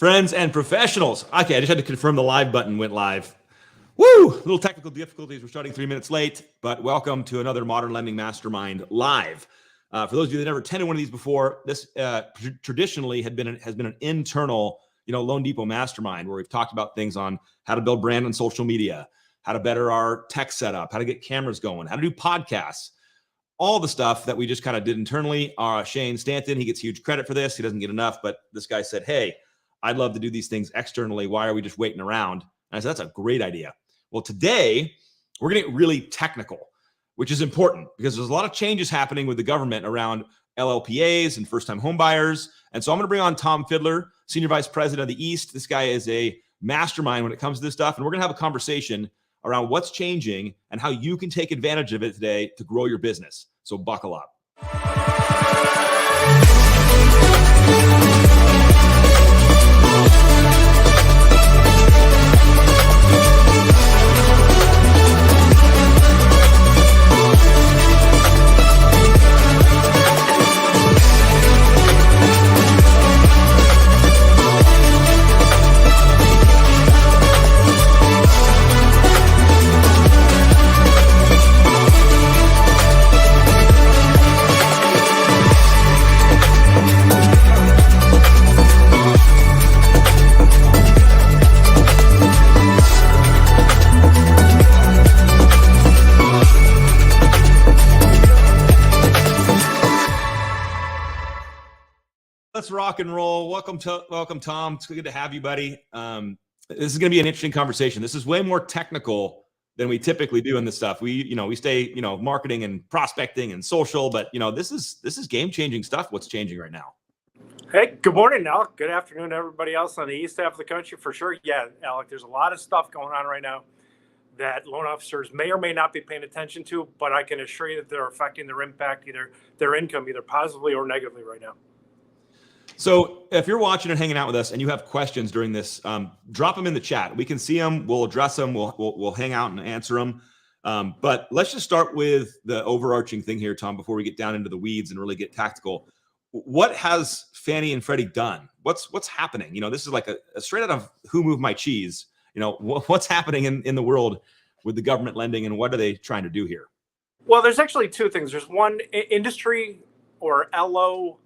Friends and professionals. Okay, I just had to confirm the live button went live. Woo! Little technical difficulties. We're starting 3 minutes late, but welcome to another Modern Lending Mastermind live. For those of you that never attended one of these before, this traditionally has been an internal, Loan Depot mastermind where we've talked about things on how to build brand on social media, how to better our tech setup, how to get cameras going, how to do podcasts, all the stuff that we just kind of did internally. Shane Stanton, he gets huge credit for this. He doesn't get enough, but this guy said, hey, I'd love to do these things externally. Why are we just waiting around? And I said, that's a great idea. Well, today we're going to get really technical, which is important because there's a lot of changes happening with the government around LLPAs and first-time homebuyers. And so I'm going to bring on Tom Fiddler, Senior Vice President of the East. This guy is a mastermind when it comes to this stuff. And we're going to have a conversation around what's changing and how you can take advantage of it today to grow your business. So buckle up. Let's rock and roll. Welcome, Tom. It's good to have you, buddy. This is going to be an interesting conversation. This is way more technical than we typically do in this stuff. We stay, marketing and prospecting and social, but this is game-changing stuff. What's changing right now? Hey, good morning, Alec. Good afternoon, everybody else on the east half of the country for sure. Yeah, Alec, there's a lot of stuff going on right now that loan officers may or may not be paying attention to, but I can assure you that they're affecting their impact, their income, either positively or negatively right now. So if you're watching and hanging out with us and you have questions during this, drop them in the chat. We can see them. We'll address them. We'll hang out and answer them. But let's just start with the overarching thing here, Tom, before we get down into the weeds and really get tactical. What has Fannie and Freddie done? What's happening? This is like a straight out of Who Moved My Cheese. What's happening in the world with the government lending and what are they trying to do here? Well, there's actually two things. There's one, industry or LO,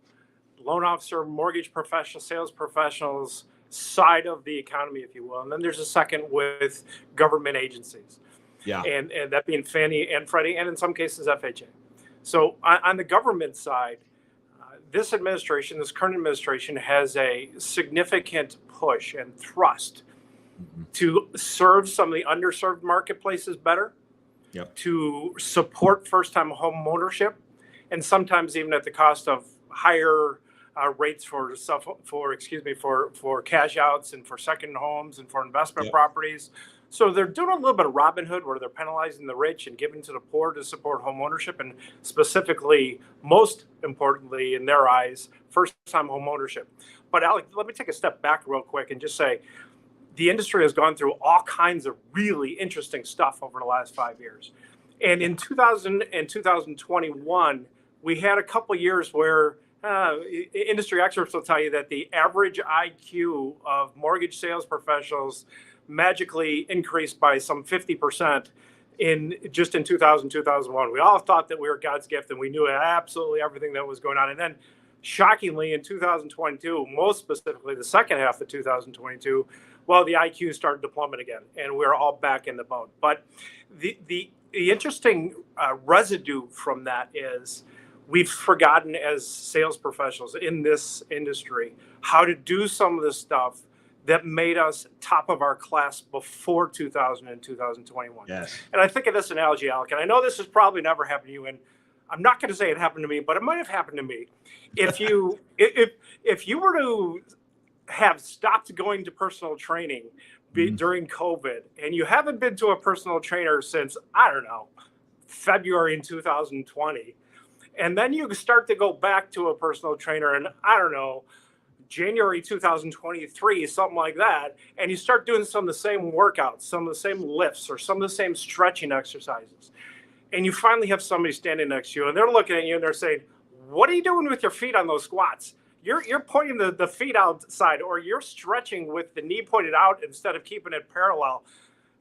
loan officer, mortgage professional, sales professionals side of the economy, if you will. And then there's a second with government agencies. Yeah. And that being Fannie and Freddie, and in some cases FHA. So on the government side, this current administration has a significant push and thrust to serve some of the underserved marketplaces better, to support first-time home ownership, and sometimes even at the cost of higher rates for cash outs and for second homes and for investment properties. So they're doing a little bit of Robin Hood where they're penalizing the rich and giving to the poor to support home ownership, and specifically, most importantly in their eyes, first-time home ownership. But Alec, let me take a step back real quick and just say the industry has gone through all kinds of really interesting stuff over the last 5 years. And in 2000 and 2021, we had a couple years where industry experts will tell you that the average IQ of mortgage sales professionals magically increased by some 50% in 2000, 2001. We all thought that we were God's gift and we knew absolutely everything that was going on. And then shockingly in 2022, most specifically the second half of 2022, well, the IQ started to plummet again and we're all back in the boat. But the interesting residue from that is we've forgotten as sales professionals in this industry how to do some of the stuff that made us top of our class before 2000 and 2021. Yes. And I think of this analogy, Alec, and I know this has probably never happened to you, and I'm not going to say it happened to me, but it might have happened to me. If you were to have stopped going to personal training during COVID, and you haven't been to a personal trainer since, I don't know, February in 2020, and then you start to go back to a personal trainer and I don't know, January 2023, something like that, and you start doing some of the same workouts, some of the same lifts, or some of the same stretching exercises, and you finally have somebody standing next to you and they're looking at you and they're saying, what are you doing with your feet on those squats? you're pointing the feet outside, or you're stretching with the knee pointed out instead of keeping it parallel.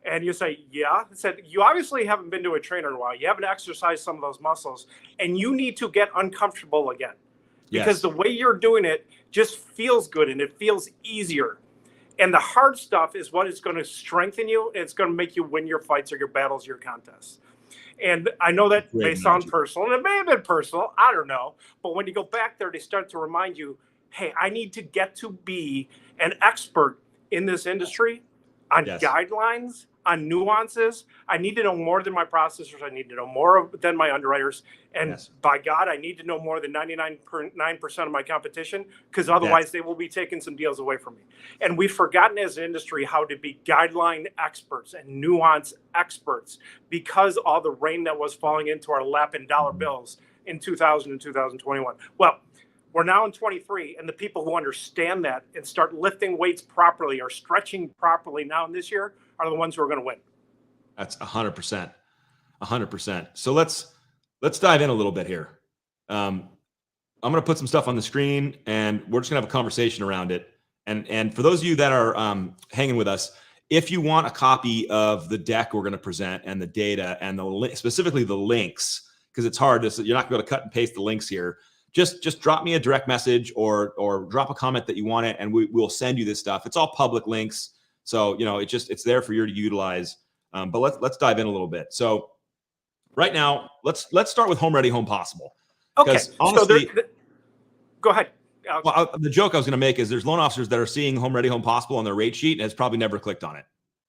And you say, yeah. I said, you obviously haven't been to a trainer in a while. You haven't exercised some of those muscles, and you need to get uncomfortable again. Because the way you're doing it just feels good and it feels easier. And the hard stuff is what is going to strengthen you. And it's going to make you win your fights or your battles, your contests. And I know that may sound personal, and it may have been personal. I don't know. But when you go back there, they start to remind you, hey, I need to get to be an expert in this industry on guidelines, on nuances. I need to know more than my processors. I need to know more than my underwriters. And by God, I need to know more than 99.9% of my competition, because otherwise they will be taking some deals away from me. And we've forgotten as an industry how to be guideline experts and nuance experts because all the rain that was falling into our lap in dollar bills in 2000 and 2021. Well, we're now in 23, and the people who understand that and start lifting weights properly or stretching properly now in this year are the ones who are going to win. That's 100%, 100%. So let's dive in a little bit here. I'm going to put some stuff on the screen, and we're just going to have a conversation around it. And for those of you that are hanging with us, if you want a copy of the deck we're going to present and the data and specifically the links, because it's hard, you're not going to cut and paste the links here. Just drop me a direct message or drop a comment that you want it, and we'll send you this stuff. It's all public links, so it's there for you to utilize. But let's dive in a little bit. So right now, let's start with Home Ready, Home Possible. Okay. Honestly, go ahead. Well, the joke I was going to make is there's loan officers that are seeing Home Ready, Home Possible on their rate sheet and has probably never clicked on it.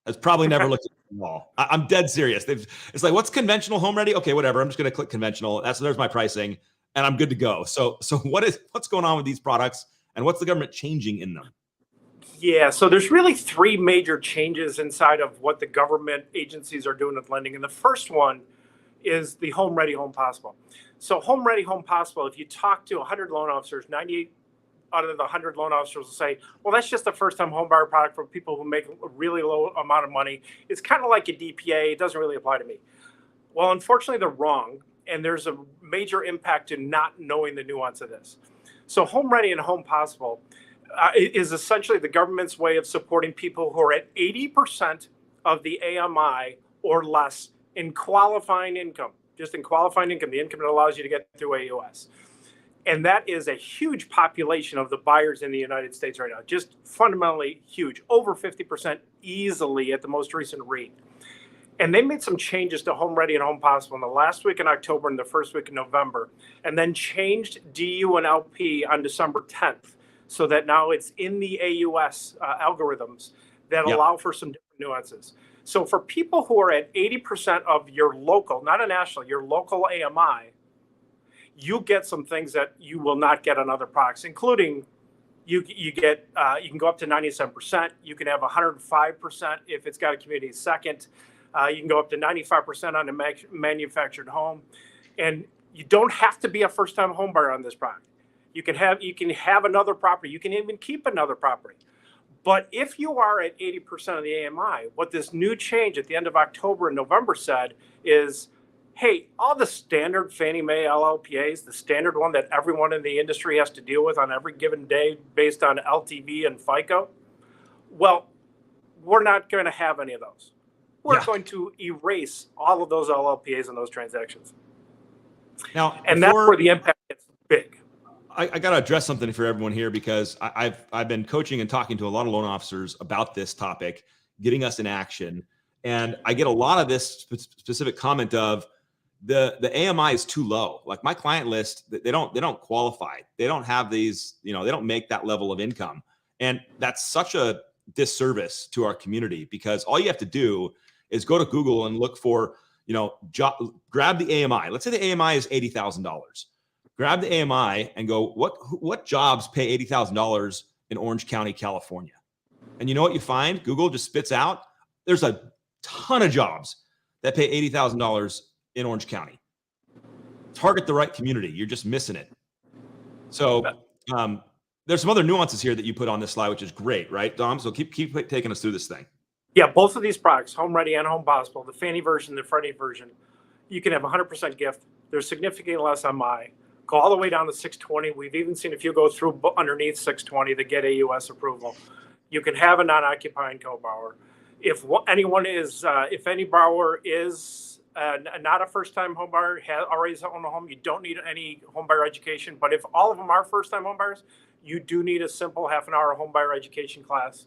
Has probably never looked at it at all. I'm dead serious. It's like, what's conventional Home Ready? Okay, whatever. I'm just going to click conventional. There's my pricing, and I'm good to go. So what's going on with these products, and what's the government changing in them? Yeah, so there's really three major changes inside of what the government agencies are doing with lending. And the first one is the Home Ready, Home Possible. So Home Ready, Home Possible, if you talk to 100 loan officers, 98 out of the 100 loan officers will say, well, that's just a first-time home buyer product for people who make a really low amount of money. It's kind of like a DPA. It doesn't really apply to me. Well, unfortunately, they're wrong, and there's a major impact to not knowing the nuance of this. So Home Ready and Home Possible is essentially the government's way of supporting people who are at 80% of the AMI or less in qualifying income, just in qualifying income, the income that allows you to get through AUS. And that is a huge population of the buyers in the United States right now, just fundamentally huge, over 50% easily at the most recent rate. And they made some changes to Home Ready and Home Possible in the last week in October and the first week in November, and then changed DU and LP on December 10th, so that now it's in the AUS algorithms that allow for some different nuances. So for people who are at 80% of your local, not a national, your local AMI, you get some things that you will not get on other products, including you can go up to 97%. You can have 105% if it's got a community second. You can go up to 95% on a manufactured home, and you don't have to be a first-time home buyer on this product. You can have another property. You can even keep another property. But if you are at 80% of the AMI, what this new change at the end of October and November said is, hey, all the standard Fannie Mae LLPAs, the standard one that everyone in the industry has to deal with on every given day based on LTV and FICO, well, we're not going to have any of those. We're going to erase all of those LLPAs and those transactions. Now, and that's where the impact gets big. I got to address something for everyone here, because I've been coaching and talking to a lot of loan officers about this topic, getting us in action. And I get a lot of this specific comment of the AMI is too low. Like my client list, they don't qualify. They don't have these, they don't make that level of income. And that's such a disservice to our community, because all you have to do is go to Google and look for, grab the AMI. Let's say the AMI is $80,000. Grab the AMI and go, what jobs pay $80,000 in Orange County, California? And you know what you find? Google just spits out, there's a ton of jobs that pay $80,000 in Orange County. Target the right community. You're just missing it. So there's some other nuances here that you put on this slide, which is great, right, Dom? So keep taking us through this thing. Yeah, both of these products, Home Ready and Home Possible, the Fannie version, the Freddie version, you can have 100% gift. There's significantly less MI. go all the way down to 620. We've even seen a few go through underneath 620 to get AUS approval. You can have a non-occupying co-borrower. If any borrower is not a first-time homebuyer, already owned a home, you don't need any homebuyer education. But if all of them are first-time homebuyers, you do need a simple half-an-hour homebuyer education class.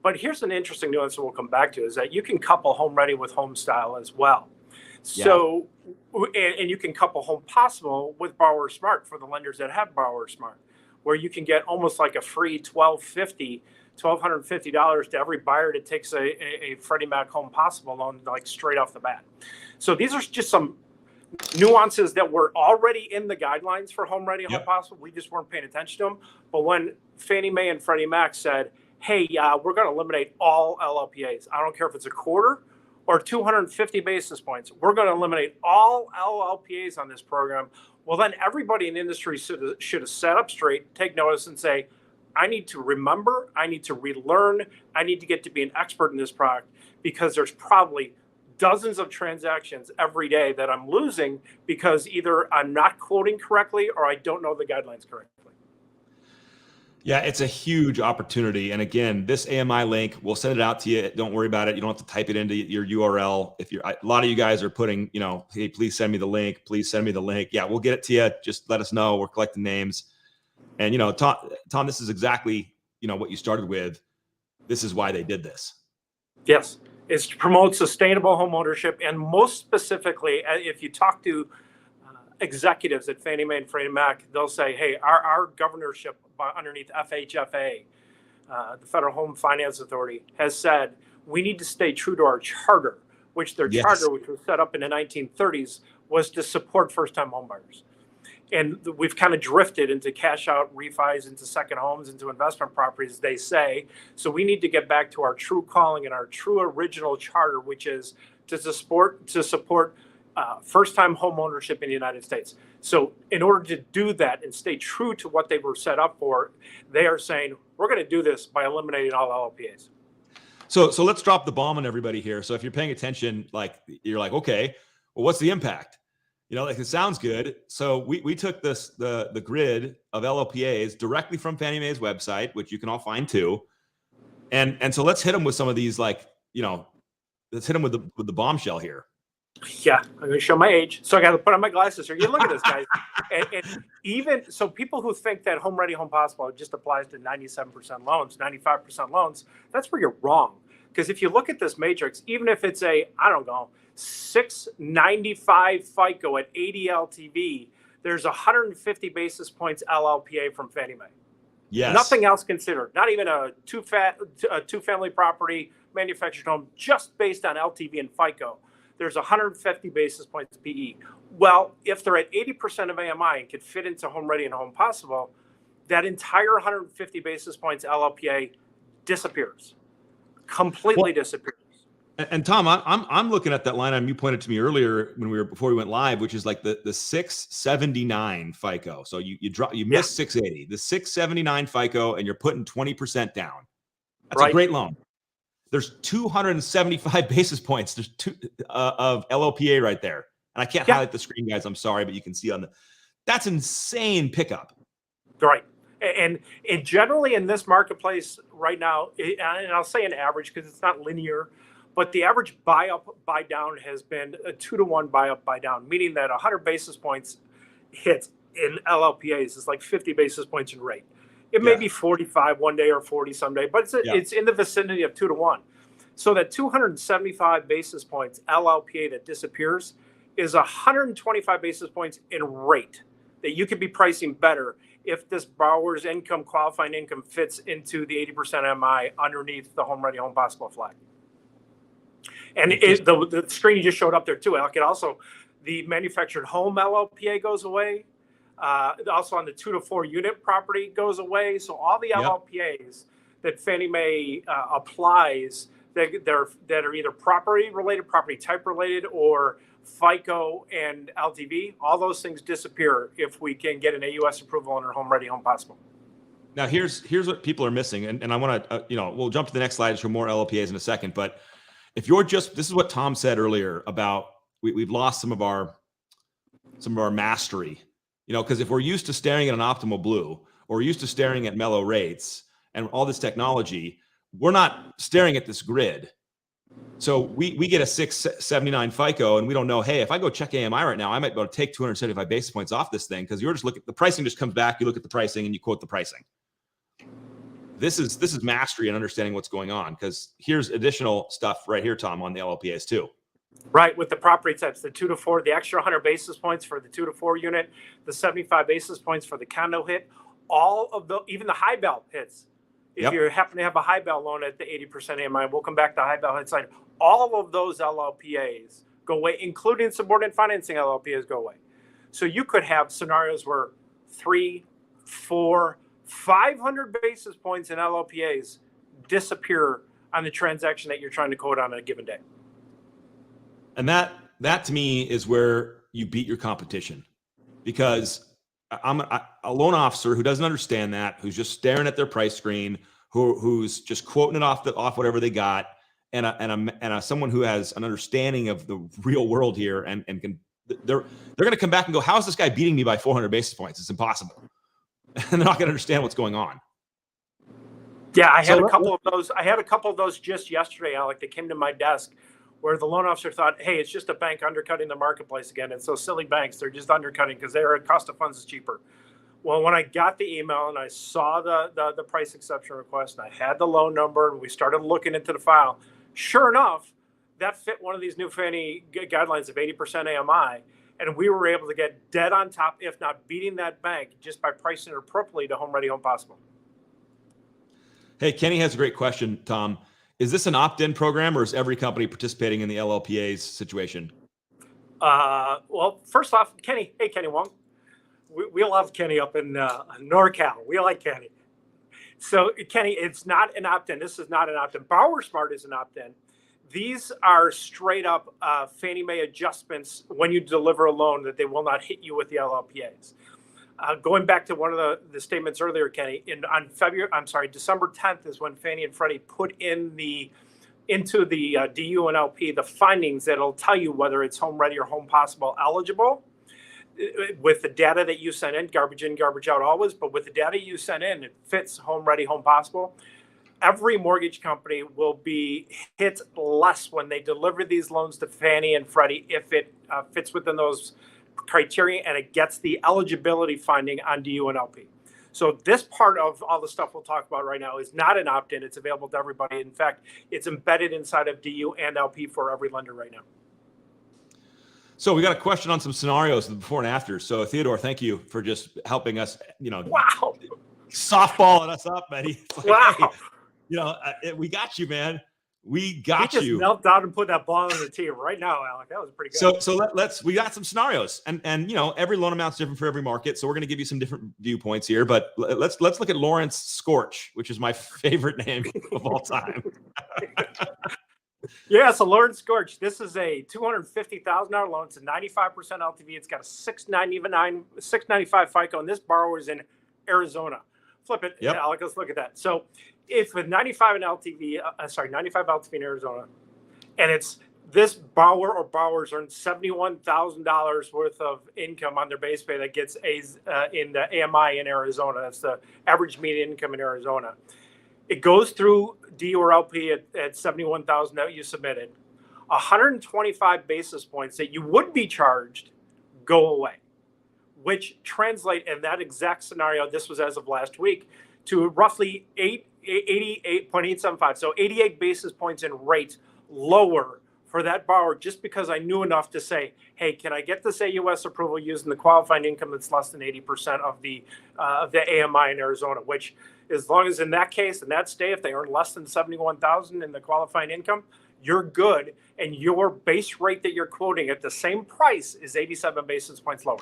But here's an interesting nuance that we'll come back to, is that you can couple home ready with home style as well. So, and you can couple Home Possible with Borrower Smart for the lenders that have Borrower Smart, where you can get almost like a free $1,250 to every buyer that takes a Freddie Mac Home Possible loan, like straight off the bat. So these are just some nuances that were already in the guidelines for Home Ready Home Possible. We just weren't paying attention to them. But when Fannie Mae and Freddie Mac said, hey, we're going to eliminate all LLPAs, I don't care if it's a quarter or 250 basis points, we're going to eliminate all LLPAs on this program. Well, then everybody in the industry should have sat up straight, take notice, and say, I need to remember, I need to relearn, I need to get to be an expert in this product, because there's probably dozens of transactions every day that I'm losing because either I'm not quoting correctly or I don't know the guidelines correctly. Yeah, it's a huge opportunity. And again, this AMI link, we'll send it out to you. Don't worry about it. You don't have to type it into your URL. A lot of you guys are putting, hey, please send me the link. Please send me the link. Yeah, we'll get it to you. Just let us know. We're collecting names. And, Tom, this is exactly, what you started with. This is why they did this. Yes. It's to promote sustainable home ownership. And most specifically, if you talk to executives at Fannie Mae and Freddie Mac, they'll say, hey, our governorship underneath FHFA, the Federal Home Finance Authority, has said we need to stay true to our charter, which their charter, which was set up in the 1930s, was to support first-time homebuyers. And we've kind of drifted into cash out refis, into second homes, into investment properties, they say. So we need to get back to our true calling and our true original charter, which is to support first-time home ownership in the United States. So in order to do that and stay true to what they were set up for, they are saying, we're going to do this by eliminating all LLPAs. So let's drop the bomb on everybody here. So if you're paying attention, you're like, okay, well, what's the impact? It sounds good. So we took the grid of LLPAs directly from Fannie Mae's website, which you can all find too. And so let's hit them with some of these, let's hit them with the bombshell here. Yeah, I'm going to show my age. So I got to put on my glasses here. You look at this, guys. and even so, people who think that Home Ready, Home Possible just applies to 97% loans, 95% loans, that's where you're wrong. Because if you look at this matrix, even if it's 695 FICO at 80 LTV, there's 150 basis points LLPA from Fannie Mae. Yes. Nothing else considered. Not even a two-family property, manufactured home, just based on LTV and FICO. There's 150 basis points PE. Well, if they're at 80% of AMI and could fit into Home Ready and Home Possible, that entire 150 basis points LLPA disappears, completely disappears. And Tom, I'm looking at that line item you pointed to me earlier before we went live, which is like the 679 FICO. So you missed 680, the 679 FICO, and you're putting 20% down. That's a great loan. There's 275 basis points. There's of LLPA right there. And I can't highlight the screen, guys. I'm sorry, but you can see that's insane pickup. Right. And generally in this marketplace right now, and I'll say an average because it's not linear, but the average buy up, buy down has been a 2-to-1 buy up, buy down, meaning that 100 basis points hits in LLPAs is like 50 basis points in rate. It may be 45 one day or 40 someday, but it's in the vicinity of 2-to-1. So that 275 basis points LLPA that disappears is 125 basis points in rate that you could be pricing better if this borrower's qualifying income fits into the 80% MI underneath the Home Ready, Home Possible flag. And the screen you just showed up there too, Alec, also the manufactured home LLPA goes away. Also on the 2 to 4 unit property goes away. So all the LLPAs that Fannie Mae applies that are either property related, property type related, or FICO and LTV, all those things disappear if we can get an AUS approval under Home Ready, Home Possible. Now here's what people are missing, and I want to we'll jump to the next slide for more LLPAs in a second. But if you're this is what Tom said earlier about we've lost some of our mastery. because if we're used to staring at an optimal blue, or we're used to staring at mellow rates and all this technology, we're not staring at this grid. So we get a 679 FICO, and we don't know, hey, if I go check AMI right now, I might be able to take 275 basis points off this thing, because you're just looking, the pricing just comes back, you look at the pricing and you quote the pricing. This is mastery and understanding what's going on, because here's additional stuff right here, Tom, on the LLPAs too. Right, with the property types, the 2 to 4, the extra 100 basis points for the 2 to 4 unit, the 75 basis points for the condo hit, all of the, even the high bell hits. If you happen to have a high bell loan at the 80% AMI, we'll come back to high bell hit side. All of those LLPAs go away, including subordinate financing LLPAs go away. So you could have scenarios where 3, 4, 500 basis points in LLPAs disappear on the transaction that you're trying to quote on a given day. And that to me is where you beat your competition, because I'm a loan officer who doesn't understand that, who's just staring at their price screen, who's just quoting it off whatever they got, and someone who has an understanding of the real world here, and can they're going to come back and go, how is this guy beating me by 400 basis points? It's impossible. And they're not going to understand what's going on. Yeah, I had a couple of those. I had a couple of those just yesterday, Alec, that came to my desk, where the loan officer thought, hey, it's just a bank undercutting the marketplace again. And so silly banks, they're just undercutting because their cost of funds is cheaper. Well, when I got the email and I saw the price exception request, and I had the loan number, and we started looking into the file, sure enough, that fit one of these new Fannie guidelines of 80% AMI. And we were able to get dead on top, if not beating that bank, just by pricing it appropriately to Home Ready, Home Possible. Hey, Kenny has a great question, Tom. Is this an opt-in program, or is every company participating in the LLPA's situation? Well, first off, Kenny, hey, Kenny Wong. We love Kenny up in NorCal. We like Kenny. So, Kenny, it's not an opt-in. This is not an opt-in. Borrower Smart is an opt-in. These are straight up Fannie Mae adjustments when you deliver a loan that they will not hit you with the LLPAs. Going back to one of the statements earlier, Kenny, December 10th is when Fannie and Freddie put into the DU and LP the findings that'll tell you whether it's Home Ready or Home Possible eligible. With the data that you sent in, garbage in, garbage out always, but with the data you sent in, it fits Home Ready, Home Possible. Every mortgage company will be hit less when they deliver these loans to Fannie and Freddie if it fits within those criteria and it gets the eligibility finding on DU and LP. So this part of all the stuff we'll talk about right now is not an opt-in. It's available to everybody. In fact, it's embedded inside of DU and LP for every lender right now. So we got a question on some scenarios, the before and after. So Theodore, thank you for just helping us, wow, softballing us up, man. Like, wow. Hey, we got you, man. We got you. He just knelt down and put that ball on the tee right now, Alec. That was pretty good. So we got some scenarios, and every loan amount's different for every market. So we're going to give you some different viewpoints here, but let's look at Lawrence Scorch, which is my favorite name of all time. Yeah, so Lawrence Scorch, this is a $250,000 loan. It's a 95% LTV. It's got a 695 FICO, and this borrower is in Arizona. Flip it, yep. Alec, let's look at that. So if with 95 LTV in Arizona, and it's this borrower or borrowers earn $71,000 worth of income on their base pay that gets in the AMI in Arizona. That's the average median income in Arizona. It goes through D or LP at 71,000 that you submitted. 125 basis points that you would be charged go away, which translate in that exact scenario, this was as of last week, to roughly 88.875. So 88 basis points in rate lower for that borrower, just because I knew enough to say, hey, can I get this AUS approval using the qualifying income that's less than 80% of the AMI in Arizona, which, as long as in that case, in that state, if they earn less than 71,000 in the qualifying income, you're good. And your base rate that you're quoting at the same price is 87 basis points lower.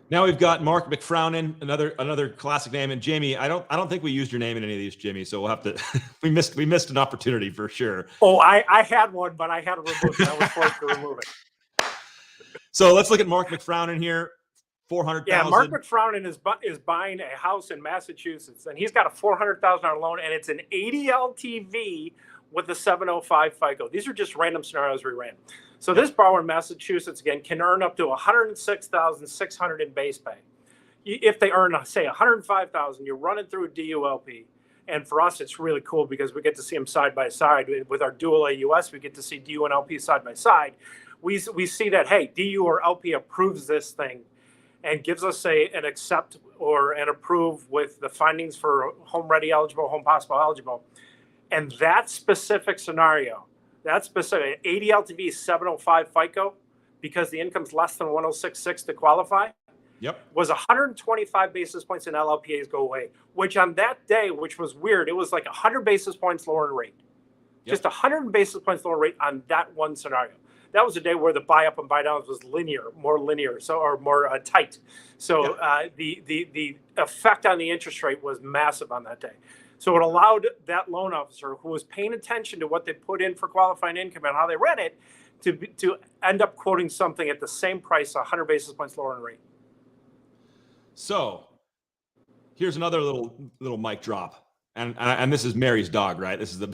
Now we've got Mark McFrownin, another classic name. And Jamie, I don't think we used your name in any of these, Jamie. So we'll have to, we missed an opportunity for sure. Oh, I had one, but I had to remove it. I was forced to remove it. So let's look at Mark McFrownin here. 400,000. Yeah, Mark McFrownin is buying a house in Massachusetts, and he's got a $400,000 loan, and it's an 80 LTV with the 705 FICO. These are just random scenarios we ran. So this borrower in Massachusetts, again, can earn up to $106,600 in base pay. If they earn, say, $105,000, you're running through a DULP. And for us, it's really cool because we get to see them side by side. With our dual AUS, we get to see DU and LP side by side. We see that, hey, DU or LP approves this thing and gives us an accept or an approve with the findings for home ready eligible, home possible eligible. And that specific scenario, that specific 80 LTV 705 FICO, because the income's less than 106.6 to qualify, was 125 basis points in LLPAs go away, which on that day, which was weird, it was like 100 basis points lower in rate. Just 100 basis points lower rate on that one scenario. That was a day where the buy up and buy downs was more linear, or more tight. So the effect on the interest rate was massive on that day. So it allowed that loan officer who was paying attention to what they put in for qualifying income and how they read it to end up quoting something at the same price, 100 basis points lower in rate. So here's another little mic drop. And this is Mary's dog, right? This is the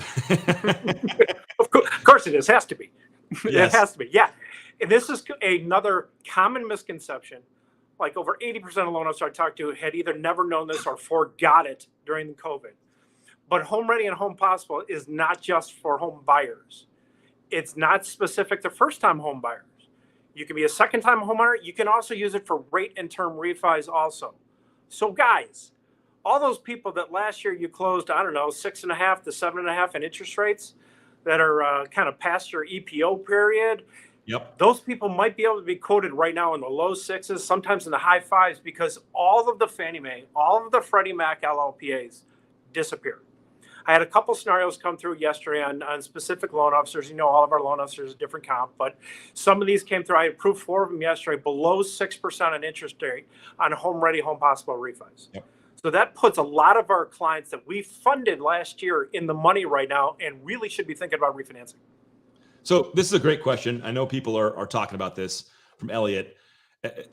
Of course it is. Has to be. Yes. It has to be. Yeah. And this is another common misconception. Like over 80% of loan officers I talked to had either never known this or forgot it during COVID. But home ready and home possible is not just for home buyers. It's not specific to first time home buyers. You can be a second time homeowner. You can also use it for rate and term refis also. So guys, all those people that last year you closed, I don't know, 6.5 to 7.5 in interest rates that are kind of past your EPO period. Those people might be able to be quoted right now in the low sixes, sometimes in the high fives, because all of the Fannie Mae, all of the Freddie Mac LLPAs disappeared. I had a couple scenarios come through yesterday on specific loan officers. You know, all of our loan officers are different comp, but some of these came through. I approved 4 of them yesterday, below 6% on interest rate on home ready, home possible refis. So that puts a lot of our clients that we funded last year in the money right now and really should be thinking about refinancing. So this is a great question. I know people are talking about this from Elliot.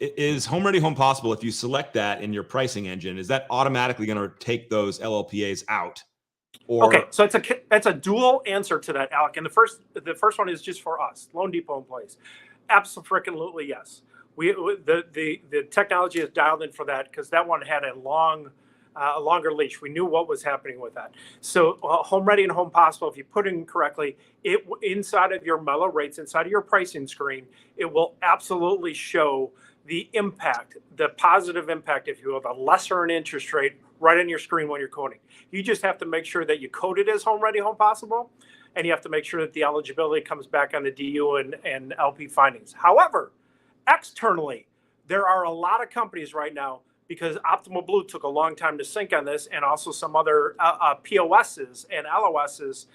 Is home ready, home possible, if you select that in your pricing engine, is that automatically going to take those LLPAs out? Okay, so it's a dual answer to that, Alec. And the first one is just for us, Loan Depot employees. Absolutely yes. The technology is dialed in for that because that one had a longer leash. We knew what was happening with that. So home ready and home possible, if you put it in correctly, it inside of your mellow rates, inside of your pricing screen, it will absolutely show the impact, the positive impact, if you will, the lesser an interest rate right on your screen when you're coding. You just have to make sure that you code it as home ready, home possible, and you have to make sure that the eligibility comes back on the DU and LP findings. However, externally, there are a lot of companies right now, because Optimal Blue took a long time to sync on this, and also some other POSs and LOSs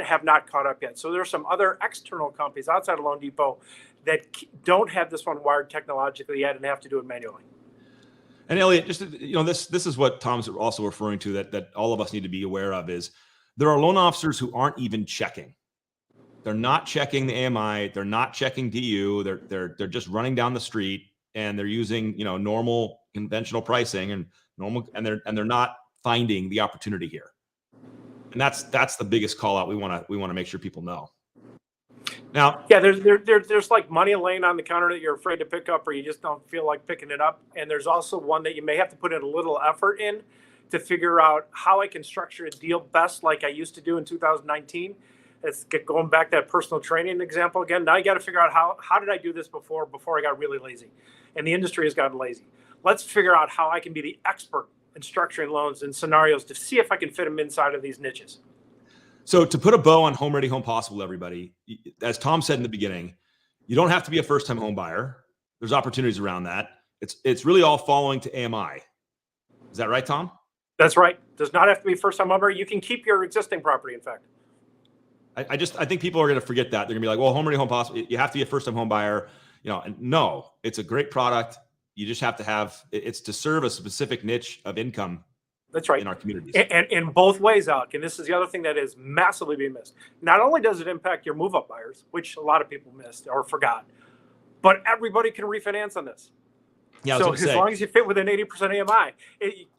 have not caught up yet. So there are some other external companies outside of Loan Depot that don't have this one wired technologically yet and have to do it manually. And Elliot, just, you know, this is what Tom's also referring to that all of us need to be aware of is there are loan officers who aren't even checking. They're not checking the AMI. They're not checking DU. They're just running down the street and they're using, you know, normal conventional pricing and they're not finding the opportunity here. And that's the biggest call out we want to make sure people know. Now, yeah, there's like money laying on the counter that you're afraid to pick up or you just don't feel like picking it up. And there's also one that you may have to put in a little effort in to figure out how I can structure a deal best like I used to do in 2019. It's going back to that personal training example again. Now you got to figure out how did I do this before I got really lazy? And the industry has gotten lazy. Let's figure out how I can be the expert in structuring loans and scenarios to see if I can fit them inside of these niches. So to put a bow on home ready, home possible, everybody, as Tom said in the beginning, you don't have to be a first time home buyer. There's opportunities around that. It's really all following to AMI. Is that right, Tom? That's right. Does not have to be first time home buyer. You can keep your existing property, in fact. I think people are going to forget that. They're going to be like, well, home ready, home possible, you have to be a first time home buyer. You know, and no, it's a great product. You just have to have, it's to serve a specific niche of income. That's right. In our communities. And in both ways, Alec, and this is the other thing that is massively being missed. Not only does it impact your move-up buyers, which a lot of people missed or forgot, but everybody can refinance on this. Yeah, So as long as you fit within 80% AMI,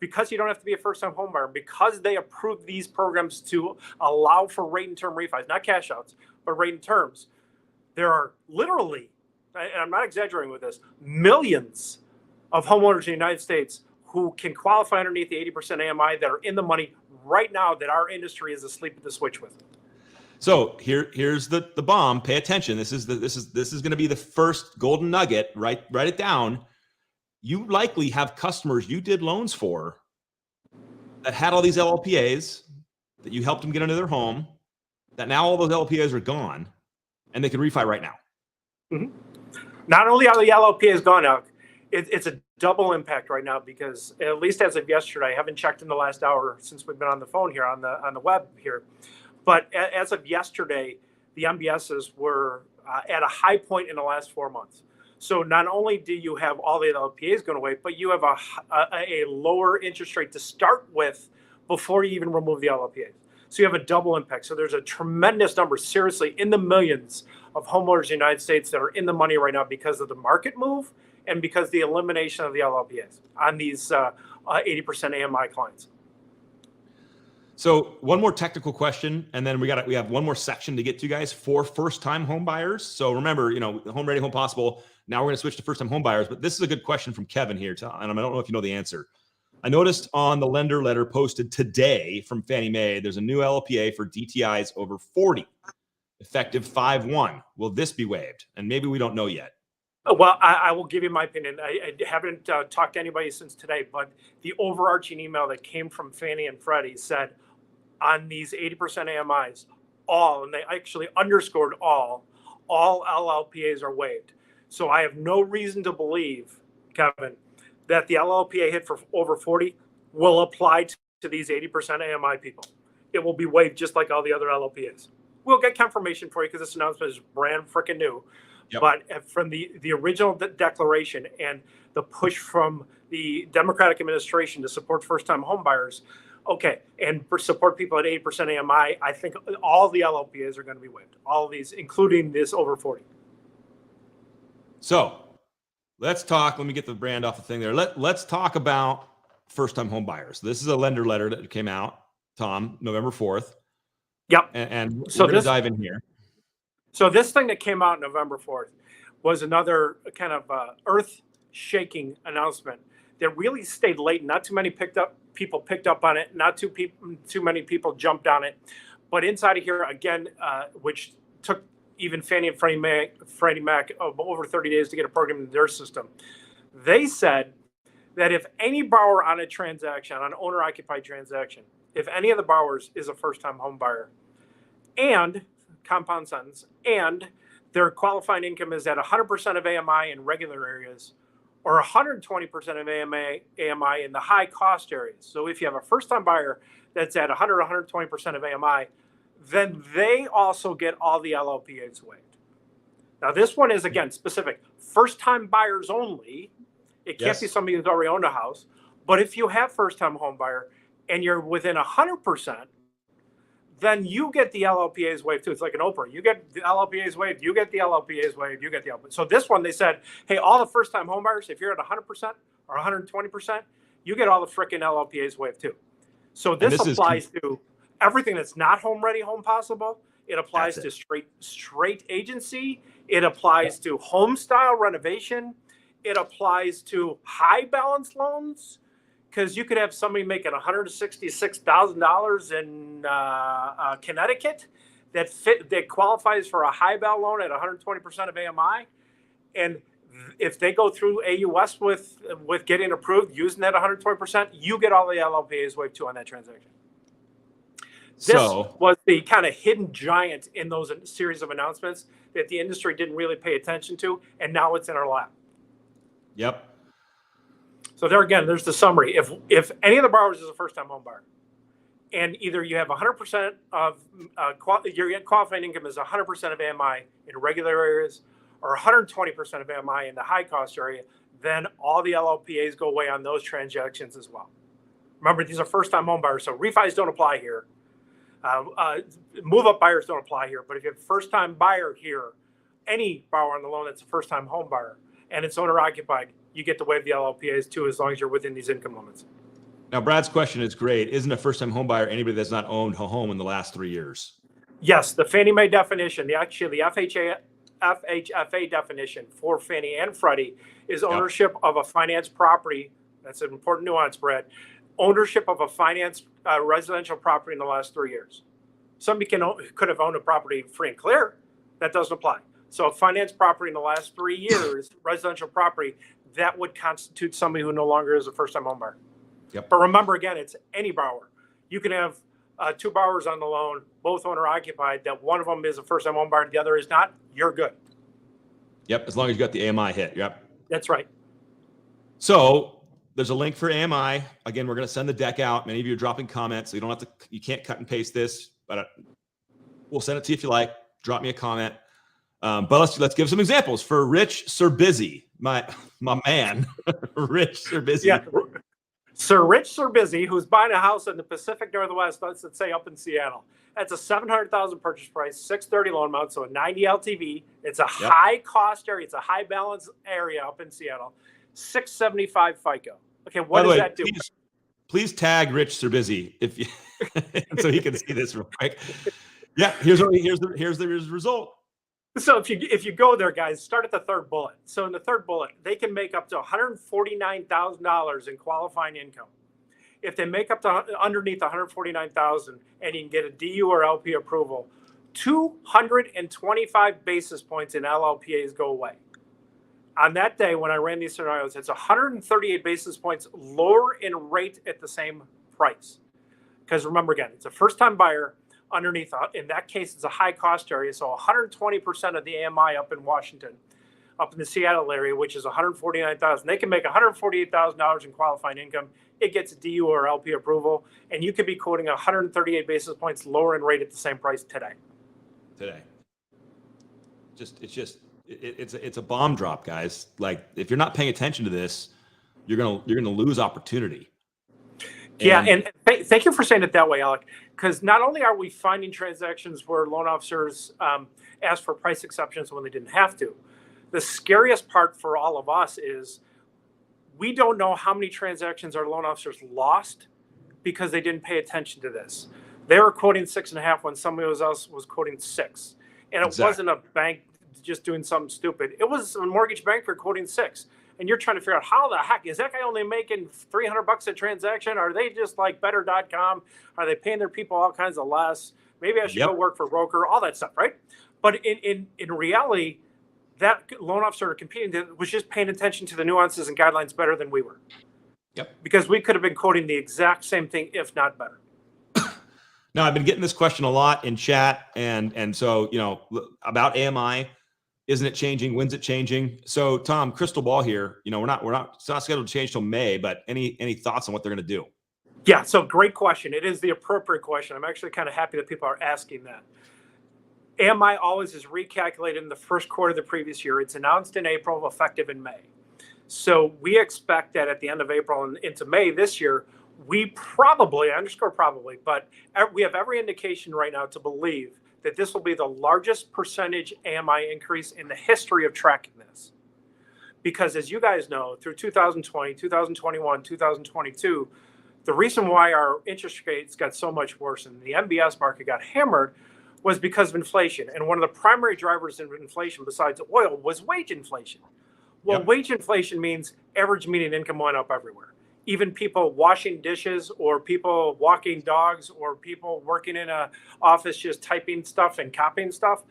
because you don't have to be a first-time homebuyer, because they approve these programs to allow for rate and term refis, not cash outs, but rate and terms, there are literally, and I'm not exaggerating with this, millions of homeowners in the United States who can qualify underneath the 80% AMI that are in the money right now that our industry is asleep at the switch with. So here's the bomb. Pay attention. This is going to be the first golden nugget. Write it down. You likely have customers you did loans for that had all these LLPAs that you helped them get into their home, that now all those LLPAs are gone and they can refi right now. Mm-hmm. Not only are the LLPAs gone out, it's a double impact right now because at least as of yesterday, I haven't checked in the last hour since we've been on the phone here on the web here, but as of yesterday, the MBSs were at a high point in the last 4 months. So not only do you have all the LLPAs going away, but you have a lower interest rate to start with before you even remove the LLPAs. So you have a double impact. So there's a tremendous number, seriously, in the millions of homeowners in the United States that are in the money right now because of the market move and because the elimination of the LLPAs on these 80% AMI clients. So one more technical question, and then we have one more section to get to, guys, for first-time home buyers. So remember, home ready, home possible. Now we're going to switch to first-time home buyers, but this is a good question from Kevin here, and I don't know if you know the answer. I noticed on the lender letter posted today from Fannie Mae, there's a new LLPA for DTIs over 40, effective 5/1. Will this be waived? And maybe we don't know yet. Well, I will give you my opinion. I haven't talked to anybody since today, but the overarching email that came from Fannie and Freddie said on these 80% AMIs, and they actually underscored all LLPAs are waived. So I have no reason to believe, Kevin, that the LLPA hit for over 40 will apply to these 80% AMI people. It will be waived just like all the other LLPAs. We'll get confirmation for you because this announcement is brand freaking new. Yep. But from the original declaration and the push from the Democratic administration to support first-time homebuyers, and support people at 8% AMI, I think all the LLPAs are going to be waived. All of these, including this over 40. So let's talk. Let me get the brand off the thing there. Let's talk about first-time home buyers. This is a lender letter that came out, Tom, November 4th. Yep. And so we're going to dive in here. So this thing that came out November 4th was another kind of earth-shaking announcement that really stayed latent. Not too many people picked up on it. Not too many people jumped on it. But inside of here, again, which took even Fannie and Freddie Mac over 30 days to get a program in their system. They said that if any borrower on a transaction, on an owner-occupied transaction, if any of the borrowers is a first-time home buyer and compound sentence, and their qualifying income is at 100% of AMI in regular areas or 120% of AMI in the high-cost areas. So if you have a first-time buyer that's at 100 or 120% of AMI, then they also get all the LLPAs waived. Now, this one is, again, specific. First-time buyers only. It can't be somebody who's already owned a house. But if you have first-time home buyer and you're within 100%, then you get the LLPAs waived too. It's like an Oprah. You get the LLPAs waived, you get the LLPAs waived, you get the LLPAs. So this one, they said, hey, all the first-time home buyers, if you're at 100% or 120%, you get all the frickin' LLPAs waived too. So this applies to everything that's not home ready, home possible. It applies to straight agency. It applies to home style renovation. It applies to high balance loans. Because you could have somebody making $166,000 in Connecticut that qualifies for a high bal loan at 120% of AMI, and if they go through AUS with getting approved using that 120%, you get all the LLPAs waived too on that transaction. This was the kind of hidden giant in those series of announcements that the industry didn't really pay attention to, and now it's in our lap. Yep. So there again, there's the summary. If any of the borrowers is a first-time home buyer, and either you have 100% of your qualifying income is 100% of AMI in regular areas, or 120% of AMI in the high-cost area, then all the LLPAs go away on those transactions as well. Remember, these are first-time home buyers, so refis don't apply here. Move-up buyers don't apply here. But if you have a first-time buyer here, any borrower on the loan that's a first-time home buyer and it's owner-occupied, you get to waive the LLPAs too, as long as you're within these income limits. Now, Brad's question is great. Isn't a first-time homebuyer anybody that's not owned a home in the last 3 years? Yes, the Fannie Mae definition, the FHFA definition for Fannie and Freddie is ownership of a finance property. That's an important nuance, Brad. Ownership of a finance residential property in the last 3 years. Somebody could have owned a property free and clear. That doesn't apply. So a finance property in the last 3 years, residential property, that would constitute somebody who no longer is a first-time homebuyer. Yep. But remember, again, it's any borrower. You can have two borrowers on the loan, both owner occupied, that one of them is a first-time homebuyer, the other is not. You're good. Yep, as long as you got the AMI hit. Yep. That's right. So there's a link for AMI. Again, we're going to send the deck out. Many of you are dropping comments, so you can't cut and paste this, but we'll send it to you if you like. Drop me a comment. But let's give some examples for Rich Surbizzi, my man, Rich Surbizzi. Yeah. Sir Rich Surbizzi, who's buying a house in the Pacific Northwest, let's say up in Seattle. That's a $700,000 purchase price, 630 loan amount, so a 90 LTV. It's a high cost area. It's a high balance area up in Seattle. 675 FICO. Okay, what does that do? Please tag Rich Surbizzi if you, so he can see this real quick. Yeah, here's the result. So if you go there, guys, start at the third bullet. So in the third bullet, they can make up to $149,000 in qualifying income. If they make up to underneath $149,000 and you can get a DU or LP approval, 225 basis points in LLPAs go away. On that day, when I ran these scenarios, it's 138 basis points lower in rate at the same price. Because remember, again, it's a first-time buyer. Underneath, in that case, it's a high cost area. So 120% of the AMI up in Washington, up in the Seattle area, which is 149,000. They can make $148,000 in qualifying income. It gets a DU or LP approval, and you could be quoting 138 basis points lower in rate at the same price today. It's a bomb drop, guys. Like, if you're not paying attention to this, you're gonna lose opportunity. And thank you for saying it that way, Alec, because not only are we finding transactions where loan officers ask for price exceptions when they didn't have to, the scariest part for all of us is we don't know how many transactions our loan officers lost because they didn't pay attention to this. They were quoting 6.5 when somebody else was quoting 6. And it wasn't a bank just doing something stupid. It was a mortgage banker quoting 6. And you're trying to figure out how the heck is that guy only making $300 a transaction? Are they just like better.com? Are they paying their people all kinds of less? Maybe I should go work for a broker, all that stuff, right? But in reality, that loan officer competing was just paying attention to the nuances and guidelines better than we were. Yep. Because we could have been quoting the exact same thing, if not better. Now, I've been getting this question a lot in chat, and so, about AMI. Isn't it changing? When's it changing? So, Tom, crystal ball here. It's not scheduled to change till May, but any thoughts on what they're going to do? Yeah, so great question. It is the appropriate question. I'm actually kind of happy that people are asking that. AMI always is recalculated in the first quarter of the previous year. It's announced in April, effective in May. So we expect that at the end of April and into May this year, we probably, but we have every indication right now to believe that this will be the largest percentage AMI increase in the history of tracking this. Because as you guys know, through 2020, 2021, 2022, the reason why our interest rates got so much worse and the MBS market got hammered was because of inflation. And one of the primary drivers in inflation besides oil was wage inflation. Well, wage inflation means average median income went up everywhere. Even people washing dishes or people walking dogs or people working in an office just typing stuff and copying stuff.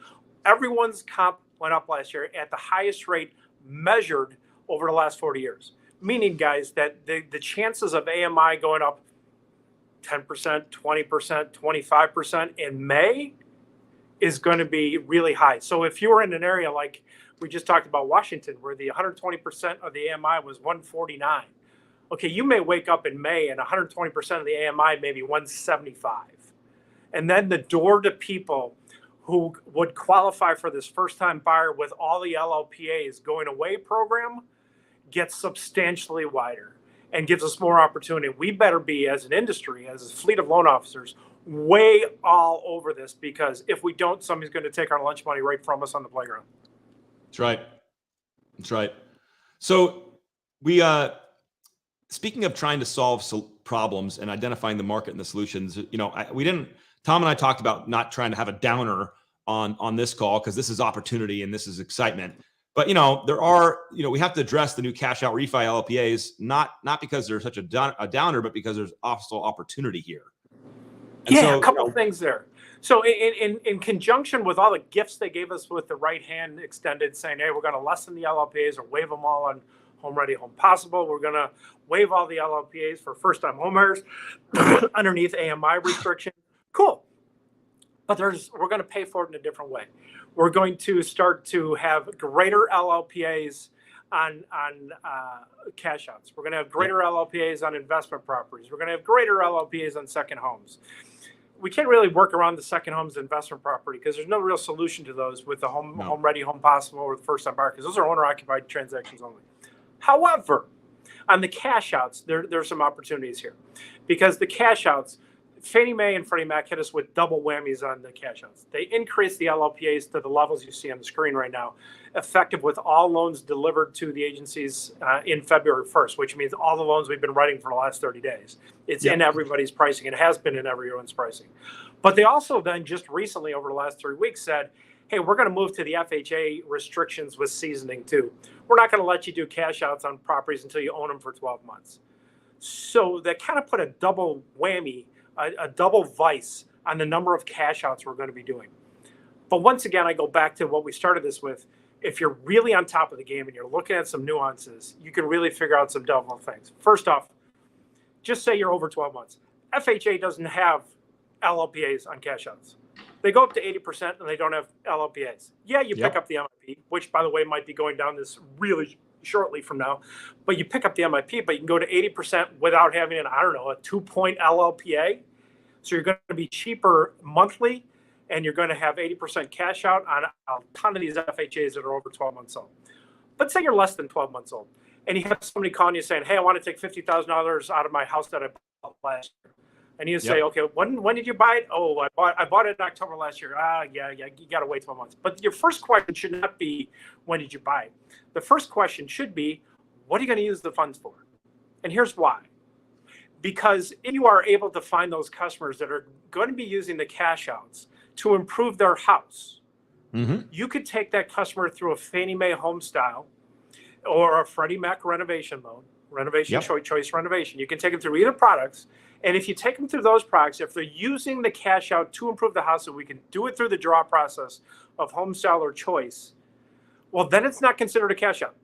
Everyone's comp went up last year at the highest rate measured over the last 40 years. Meaning, guys, that the chances of AMI going up 10%, 20%, 25% in May is going to be really high. So if you were in an area like we just talked about Washington, where the 120% of the AMI was 149, okay, you may wake up in May and 120% of the AMI may be 175. And then the door to people who would qualify for this first-time buyer with all the LLPAs going away program gets substantially wider and gives us more opportunity. We better be, as an industry, as a fleet of loan officers, way all over this, because if we don't, somebody's going to take our lunch money right from us on the playground. That's right. So we speaking of trying to solve problems and identifying the market and the solutions, Tom and I talked about not trying to have a downer on this call, because this is opportunity and this is excitement. But we have to address the new cash out refi LLPAs, not because there's such a downer, but because there's also opportunity here. And a couple of things there. So in conjunction with all the gifts they gave us with the right hand extended, saying, hey, we're going to lessen the LLPAs or waive them all on Home Ready, Home Possible. We're going to waive all the LLPAs for first time homebuyers underneath AMI restriction. Cool. But we're going to pay for it in a different way. We're going to start to have greater LLPAs on cash outs. We're going to have greater LLPAs on investment properties. We're going to have greater LLPAs on second homes. We can't really work around the second homes investment property because there's no real solution to those with the Home Ready, Home Possible, or the first time buyer, because those are owner occupied transactions only. However, on the cash outs, there's some opportunities here, because the cash outs, Fannie Mae and Freddie Mac hit us with double whammies on the cash outs. They increased the LLPAs to the levels you see on the screen right now, effective with all loans delivered to the agencies in February 1st, which means all the loans we've been writing for the last 30 days. It's in everybody's pricing. It has been in everyone's pricing. But they also then just recently, over the last 3 weeks, said, hey, we're going to move to the FHA restrictions with seasoning too. We're not going to let you do cash outs on properties until you own them for 12 months. So that kind of put a double whammy, a double vice on the number of cash outs we're going to be doing. But once again, I go back to what we started this with. If you're really on top of the game and you're looking at some nuances, you can really figure out some double things. First off, just say you're over 12 months. FHA doesn't have LLPAs on cash outs. They go up to 80% and they don't have LLPAs. Yeah, you pick up the MIP, which, by the way, might be going down this really shortly from now. But you pick up the MIP, but you can go to 80% without having a 2-point LLPA. So you're going to be cheaper monthly, and you're going to have 80% cash out on a ton of these FHAs that are over 12 months old. But say you're less than 12 months old, and you have somebody calling you saying, hey, I want to take $50,000 out of my house that I bought last year. And you say, okay, when did you buy it? Oh, I bought it in October last year. Yeah, you got to wait 12 months. But your first question should not be, when did you buy it? The first question should be, what are you going to use the funds for? And here's why. Because if you are able to find those customers that are going to be using the cash outs to improve their house, you could take that customer through a Fannie Mae home style or a Freddie Mac renovation loan, choice renovation. You can take them through either products. And if you take them through those products, if they're using the cash out to improve the house, so we can do it through the draw process of home style or choice, well, then it's not considered a cash out.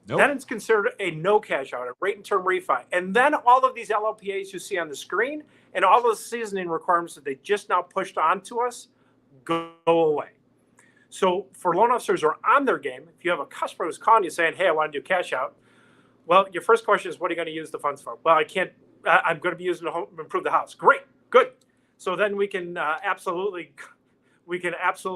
Nope. Then it's considered a no cash out, a rate and term refi. And then all of these LLPAs you see on the screen and all those seasoning requirements that they just now pushed onto us go away. So for loan officers who are on their game, if you have a customer who's calling you saying, hey, I want to do cash out, well, your first question is, what are you going to use the funds for? Well, I'm going to be using to improve the house. Great, good. So then we can absolutely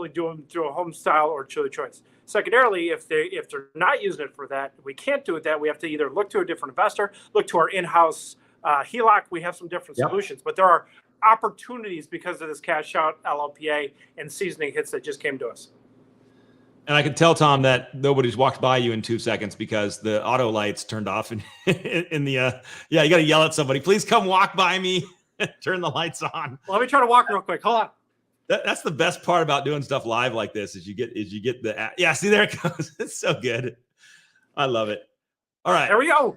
do them through a home style or choice. Secondarily, if they're not using it for that, we can't do it that. We have to either look to a different investor, look to our in-house HELOC. We have some different solutions, but there are opportunities because of this cash out LLPA and seasoning hits that just came to us. And I can tell, Tom, that nobody's walked by you in 2 seconds because the auto lights turned off in the you got to yell at somebody, please come walk by me, turn the lights on. Well, let me try to walk real quick. Hold on. That's the best part about doing stuff live like this is you get the see, there it goes. It's so good. I love it. All right. There we go.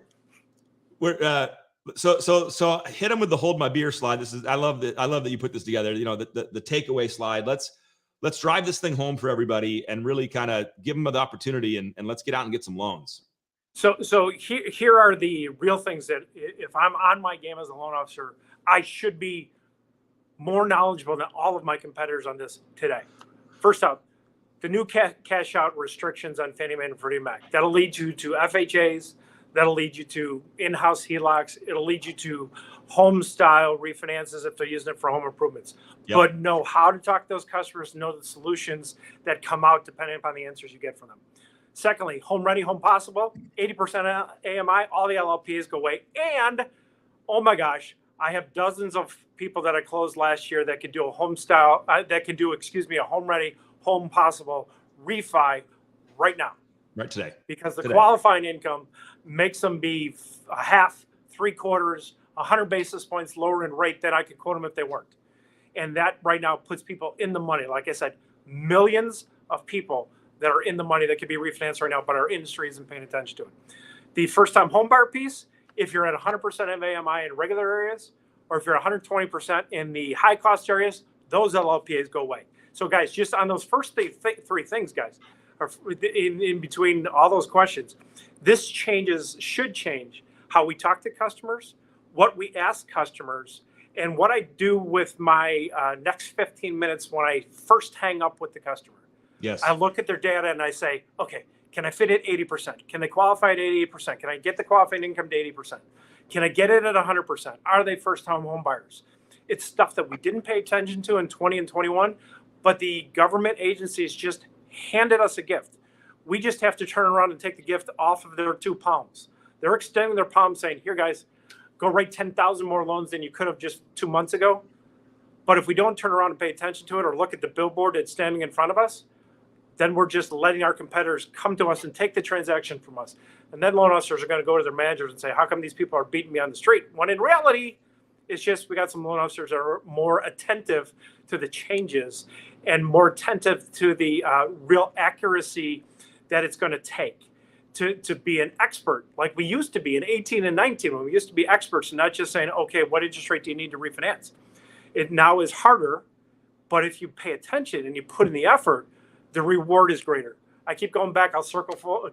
We're so hit them with the hold my beer slide. I love that you put this together. The takeaway slide. Let's drive this thing home for everybody and really kind of give them the opportunity and let's get out and get some loans. So here are the real things that if I'm on my game as a loan officer, I should be more knowledgeable than all of my competitors on this today. First up, the new cash out restrictions on Fannie Mae and Freddie Mac. That'll lead you to FHAs. That'll lead you to in-house HELOCs. It'll lead you to home style refinances if they're using it for home improvements. Yep. But know how to talk to those customers, know the solutions that come out depending upon the answers you get from them. Secondly, Home Ready, Home Possible, 80% AMI, all the LLPs go away. And, oh my gosh, I have dozens of people that I closed last year that can do a home style, a Home Ready, Home Possible refi right now. Right today. Because the qualifying income makes them be a half, 3/4, 100 basis points lower in rate than I could quote them if they weren't. And that right now puts people in the money. Like I said, millions of people that are in the money that could be refinanced right now, but our industry isn't paying attention to it. The first-time homebuyer piece, if you're at 100% FAMI in regular areas, or if you're 120% in the high-cost areas, those LLPAs go away. So, guys, just on those first three things, guys, or in between all those questions, this should change how we talk to customers, what we ask customers, and what I do with my next 15 minutes when I first hang up with the customer. Yes. I look at their data and I say, okay, can I fit it 80%? Can they qualify at 88%? Can I get the qualifying income to 80%? Can I get it at 100%? Are they first-time home buyers? It's stuff that we didn't pay attention to in 20 and 21, but the government agencies just handed us a gift. We just have to turn around and take the gift off of their 2 palms. They're extending their palm saying, here, guys, go write 10,000 more loans than you could have just 2 months ago. But if we don't turn around and pay attention to it or look at the billboard that's standing in front of us, then we're just letting our competitors come to us and take the transaction from us. And then loan officers are going to go to their managers and say, how come these people are beating me on the street? When in reality, it's just we got some loan officers that are more attentive to the changes and more attentive to the real accuracy that it's going to take to be an expert like we used to be in 18 and 19 when we used to be experts and not just saying, okay, what interest rate do you need to refinance? It now is harder, but if you pay attention and you put in the effort, the reward is greater. I keep going back. I'll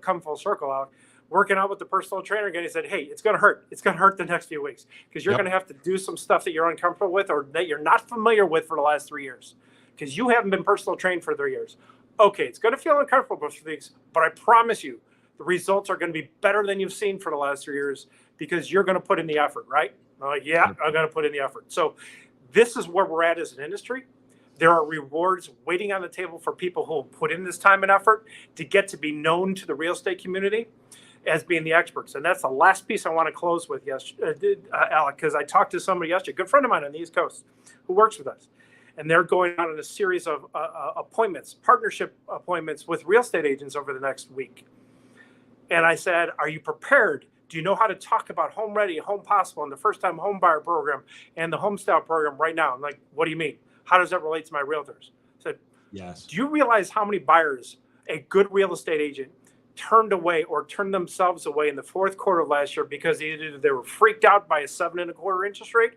come full circle out. Working out with the personal trainer again, he said, hey, it's going to hurt. It's going to hurt the next few weeks because you're going to have to do some stuff that you're uncomfortable with or that you're not familiar with for the last 3 years because you haven't been personal trained for 3 years. Okay, it's going to feel uncomfortable for things, but I promise you the results are going to be better than you've seen for the last 3 years because you're going to put in the effort, right? I'm like, yeah, I'm going to put in the effort. So this is where we're at as an industry. There are rewards waiting on the table for people who will put in this time and effort to get to be known to the real estate community as being the experts. And that's the last piece I want to close with, Alec, because I talked to somebody yesterday, a good friend of mine on the East Coast who works with us. And they're going on in a series of appointments, partnership appointments with real estate agents over the next week. And I said, are you prepared? Do you know how to talk about Home Ready, Home Possible, and the First Time Homebuyer program and the Homestyle program right now? I'm like, what do you mean? How does that relate to my realtors? I said, yes. Do you realize how many buyers a good real estate agent turned away or turned themselves away in the fourth quarter of last year because either they were freaked out by a 7.25% interest rate,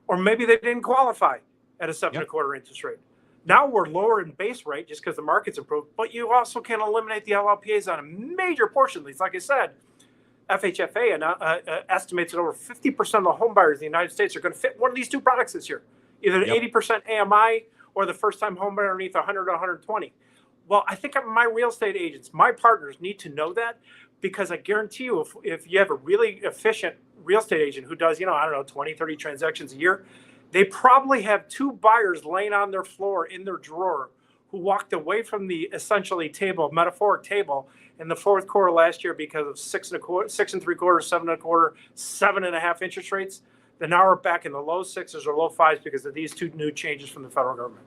or maybe they didn't qualify at a 7.25% interest rate? Now we're lower in base rate just because the market's improved, but you also can eliminate the LLPAs on a major portion of these. Like I said, FHFA estimates that over 50% of the home buyers in the United States are going to fit one of these 2 products this year, either the 80% AMI or the first-time home buyer underneath 100 or 120. Well, I think my real estate agents, my partners need to know that because I guarantee you if you have a really efficient real estate agent who does, 20, 30 transactions a year, they probably have 2 buyers laying on their floor in their drawer who walked away from the essentially metaphoric table in the fourth quarter last year because of 6.75%, 7.25%, 7.5% interest rates. Then now we're back in the low 6s or low 5s because of these 2 new changes from the federal government.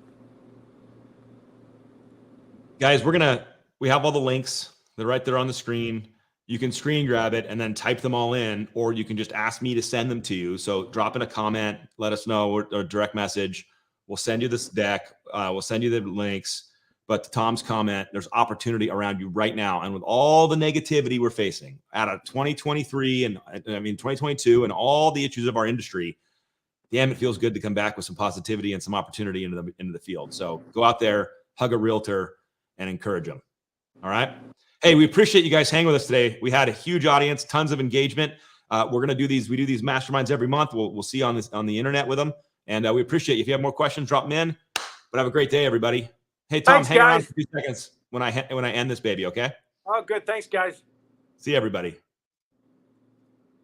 Guys, we have all the links. They're right there on the screen. You can screen grab it and then type them all in, or you can just ask me to send them to you. So drop in a comment, let us know, or direct message. We'll send you this deck. We'll send you the links. But to Tom's comment, there's opportunity around you right now. And with all the negativity we're facing out of 2023 and 2022 and all the issues of our industry, damn, it feels good to come back with some positivity and some opportunity into the field. So go out there, hug a realtor, and encourage them. All right. Hey, we appreciate you guys hanging with us today. We had a huge audience, tons of engagement. We're going to do these. We do these masterminds every month. We'll see you on the internet with them. And we appreciate you. If you have more questions, drop them in. But have a great day, everybody. Hey, Tom, thanks, hang guys. around for 2 seconds when I end this baby, okay? Oh, good. Thanks, guys. See you, everybody.